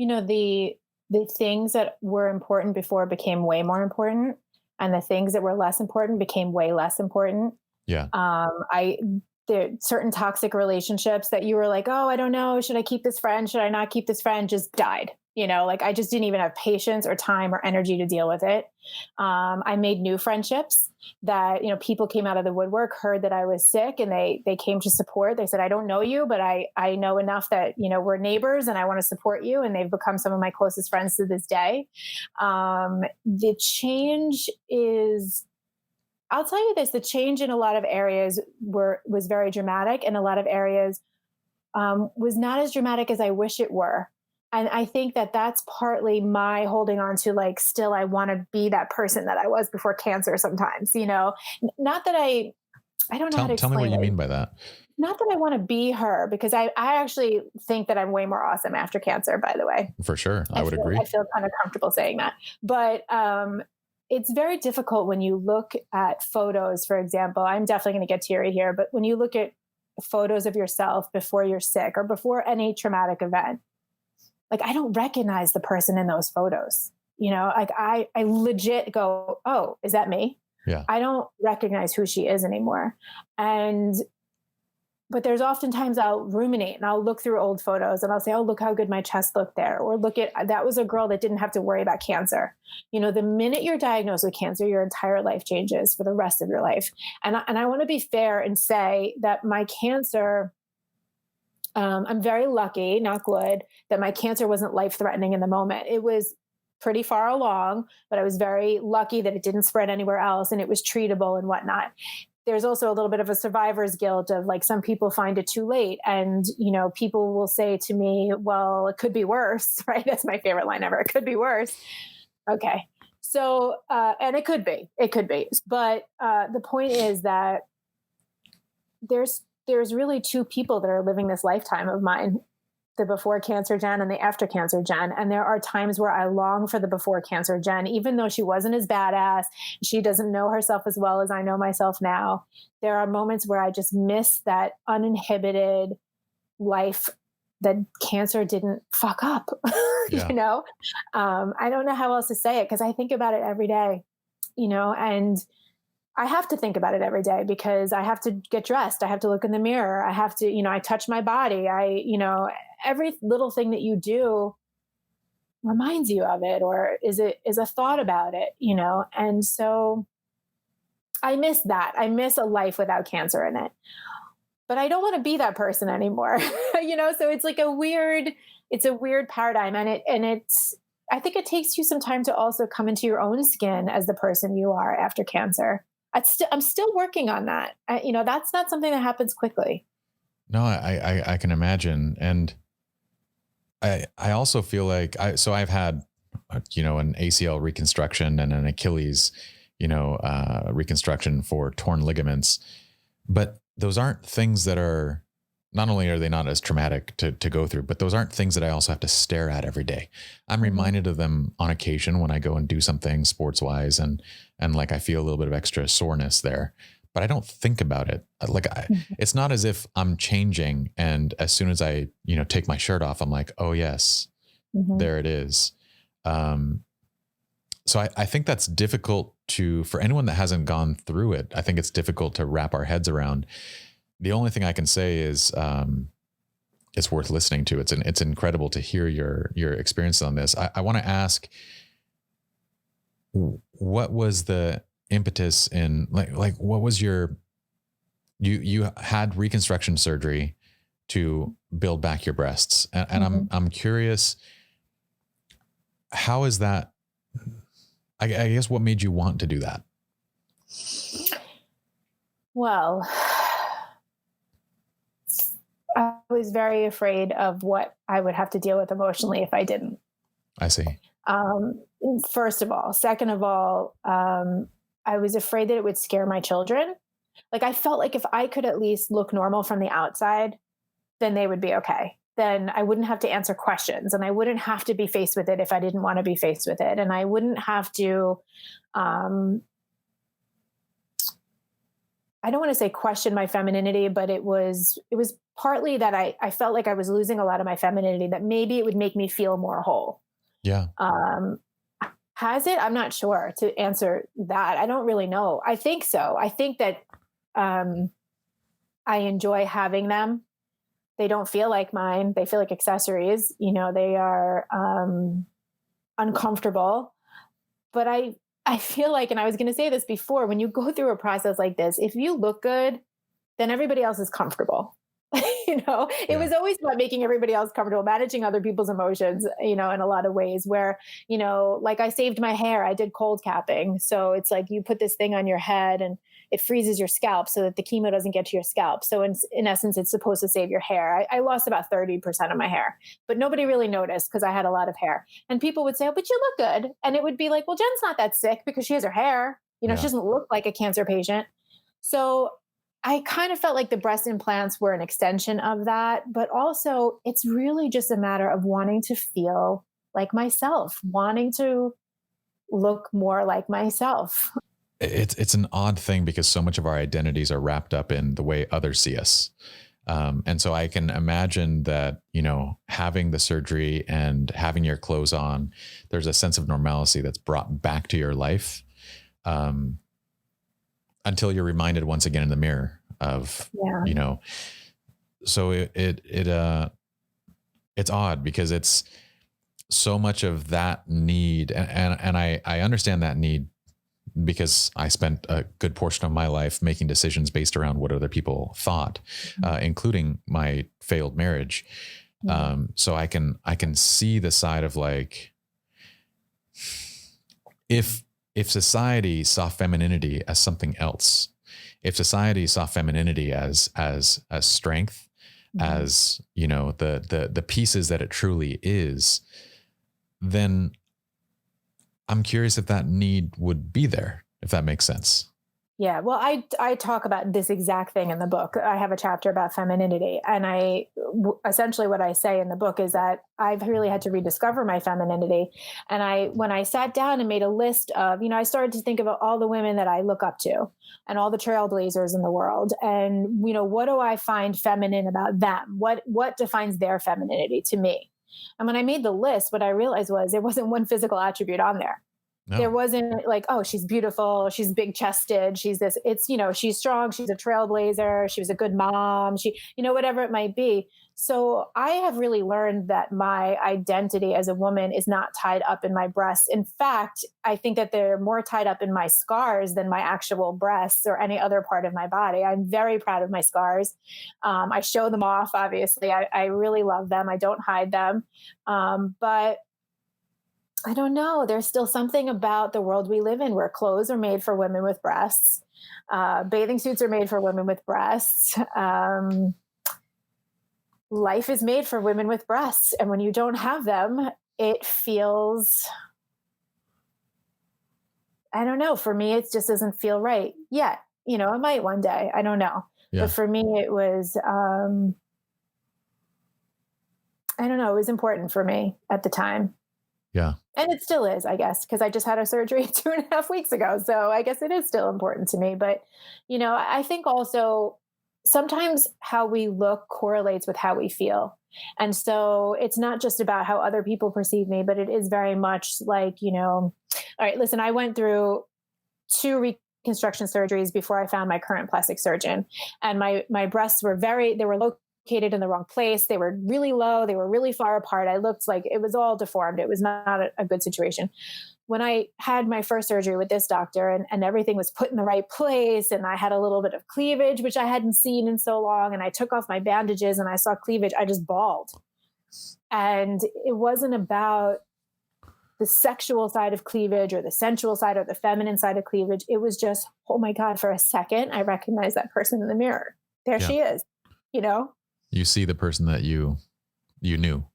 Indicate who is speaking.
Speaker 1: The things that were important before became way more important, and the things that were less important became way less important.
Speaker 2: Yeah.
Speaker 1: I There certain toxic relationships that you were like, oh, I don't know, should I keep this friend? Should I not keep this friend? Just died. Like I just didn't even have patience or time or energy to deal with it. I made new friendships that, people came out of the woodwork, heard that I was sick, and they came to support. They said, I don't know you, but I know enough that, we're neighbors and I want to support you. And they've become some of my closest friends to this day. The change is, I'll tell you this, the change in a lot of areas was very dramatic, and a lot of areas was not as dramatic as I wish it were. And I think that that's partly my holding on to, like, still, I want to be that person that I was before cancer sometimes, not that I don't know how to
Speaker 2: Tell me what
Speaker 1: explain
Speaker 2: you
Speaker 1: it.
Speaker 2: mean by that.
Speaker 1: Not that I want to be her, because I actually think that I'm way more awesome after cancer, by the way.
Speaker 2: For sure. I would
Speaker 1: I
Speaker 2: agree.
Speaker 1: feel kind of comfortable saying that. But it's very difficult when you look at photos, for example. I'm definitely going to get teary here, but when you look at photos of yourself before you're sick or before any traumatic event, like, I don't recognize the person in those photos. Like I legit go, oh, is that me?
Speaker 2: Yeah.
Speaker 1: I don't recognize who she is anymore. But there's oftentimes I'll ruminate and I'll look through old photos and I'll say, oh, look how good my chest looked there. Or look at, that was a girl that didn't have to worry about cancer. The minute you're diagnosed with cancer, your entire life changes for the rest of your life. And I want to be fair and say that my cancer, I'm very lucky, knock wood, that my cancer wasn't life-threatening in the moment. It was pretty far along, but I was very lucky that it didn't spread anywhere else and it was treatable and whatnot. There's also a little bit of a survivor's guilt of, like, some people find it too late. And, people will say to me, well, it could be worse, right? That's my favorite line ever. It could be worse. Okay. So, and it could be, but the point is that there's really two people that are living this lifetime of mine, the before cancer Jen and the after cancer Jen. And there are times where I long for the before cancer Jen, even though she wasn't as badass. She doesn't know herself as well as I know myself now. There are moments where I just miss that uninhibited life that cancer didn't fuck up.
Speaker 2: Yeah.
Speaker 1: I don't know how else to say it, because I think about it every day, and I have to think about it every day because I have to get dressed. I have to look in the mirror. I have to, I touch my body. Every little thing that you do reminds you of it, or is a thought about it, And so I miss that. I miss a life without cancer in it, but I don't want to be that person anymore. So it's like it's a weird paradigm, and it's, I think it takes you some time to also come into your own skin as the person you are after cancer. I'm still working on that. That's not something that happens quickly.
Speaker 2: No, I can imagine. And I also feel like I've had, an ACL reconstruction and an Achilles, reconstruction for torn ligaments, but those aren't things that are, not only are they not as traumatic to go through, but those aren't things that I also have to stare at every day. I'm reminded of them on occasion when I go and do something sports wise, and like I feel a little bit of extra soreness there, but I don't think about it. It's not as if I'm changing, and as soon as I, take my shirt off, I'm like, oh yes, there it is. So I think that's difficult for anyone that hasn't gone through it. I think it's difficult to wrap our heads around. The only thing I can say is it's worth listening to. It's incredible to hear your experiences on this. I want to ask, what was the impetus in like what was you had reconstruction surgery to build back your breasts, and I'm curious, how is that? I guess what made you want to do that?
Speaker 1: Well, I was very afraid of what I would have to deal with emotionally if I didn't.
Speaker 2: I see.
Speaker 1: First of all. Second of all, I was afraid that it would scare my children. Like, I felt like if I could at least look normal from the outside, then they would be okay. Then I wouldn't have to answer questions, and I wouldn't have to be faced with it if I didn't want to be faced with it. And I wouldn't have to, I don't want to say question my femininity, but it was partly that I felt like I was losing a lot of my femininity, that maybe it would make me feel more whole.
Speaker 2: Yeah.
Speaker 1: Um, has it? I'm not sure to answer that. I don't really know. I think so. I think that um, I enjoy having them. They don't feel like mine. They feel like accessories. They are uncomfortable. But I feel like, and I was going to say this before, when you go through a process like this, if you look good, then everybody else is comfortable. It
Speaker 2: Yeah.
Speaker 1: was always about making everybody else comfortable, managing other people's emotions, in a lot of ways where, like I saved my hair, I did cold capping. So it's like you put this thing on your head and it freezes your scalp so that the chemo doesn't get to your scalp. So in essence, it's supposed to save your hair. I lost about 30% of my hair, but nobody really noticed because I had a lot of hair. And people would say, oh, but you look good. And it would be like, well, Jen's not that sick because she has her hair. She
Speaker 2: Yeah.
Speaker 1: doesn't look like a cancer patient. So I kind of felt like the breast implants were an extension of that, but also it's really just a matter of wanting to feel like myself, wanting to look more like myself.
Speaker 2: It's an odd thing because so much of our identities are wrapped up in the way others see us. And so I can imagine that, having the surgery and having your clothes on, there's a sense of normalcy that's brought back to your life. Until you're reminded once again in the mirror of,
Speaker 1: Yeah.
Speaker 2: So it's odd because it's so much of that need. And I understand that need because I spent a good portion of my life making decisions based around what other people thought, including my failed marriage. So I can see the side of like, if society saw femininity as something else, if society saw femininity as strength, as the pieces that it truly is, then I'm curious if that need would be there, if that makes sense.
Speaker 1: Yeah, well, I talk about this exact thing in the book. I have a chapter about femininity, and essentially what I say in the book is that I've really had to rediscover my femininity. And when I sat down and made a list of, I started to think about all the women that I look up to, and all the trailblazers in the world, and what do I find feminine about them? What defines their femininity to me? And when I made the list, what I realized was there wasn't one physical attribute on there. There
Speaker 2: No.
Speaker 1: wasn't like, oh, she's beautiful, she's big chested, she's this, it's, she's strong, she's a trailblazer, she was a good mom, whatever it might be. So I have really learned that my identity as a woman is not tied up in my breasts. In fact, I think that they're more tied up in my scars than my actual breasts or any other part of my body. I'm very proud of my scars. I show them off, obviously. I really love them. I don't hide them. But I don't know. There's still something about the world we live in where clothes are made for women with breasts. Bathing suits are made for women with breasts. Life is made for women with breasts. And when you don't have them, it feels, I don't know. For me, it just doesn't feel right yet. It might one day. I don't know.
Speaker 2: Yeah.
Speaker 1: But for me, it was, I don't know. It was important for me at the time.
Speaker 2: Yeah.
Speaker 1: And it still is, I guess, because I just had a surgery 2.5 weeks ago. So I guess it is still important to me. But, I think also sometimes how we look correlates with how we feel. And so it's not just about how other people perceive me, but it is very much like, all right, listen, I went through 2 reconstruction surgeries before I found my current plastic surgeon. And my breasts were they were located in the wrong place. They were really low. They were really far apart. I looked like it was all deformed. It was not a good situation. When I had my first surgery with this doctor and everything was put in the right place and I had a little bit of cleavage, which I hadn't seen in so long, and I took off my bandages and I saw cleavage, I just bawled. And it wasn't about the sexual side of cleavage or the sensual side or the feminine side of cleavage. It was just, oh my God, for a second, I recognized that person in the mirror. There she is,
Speaker 2: You see the person that you knew.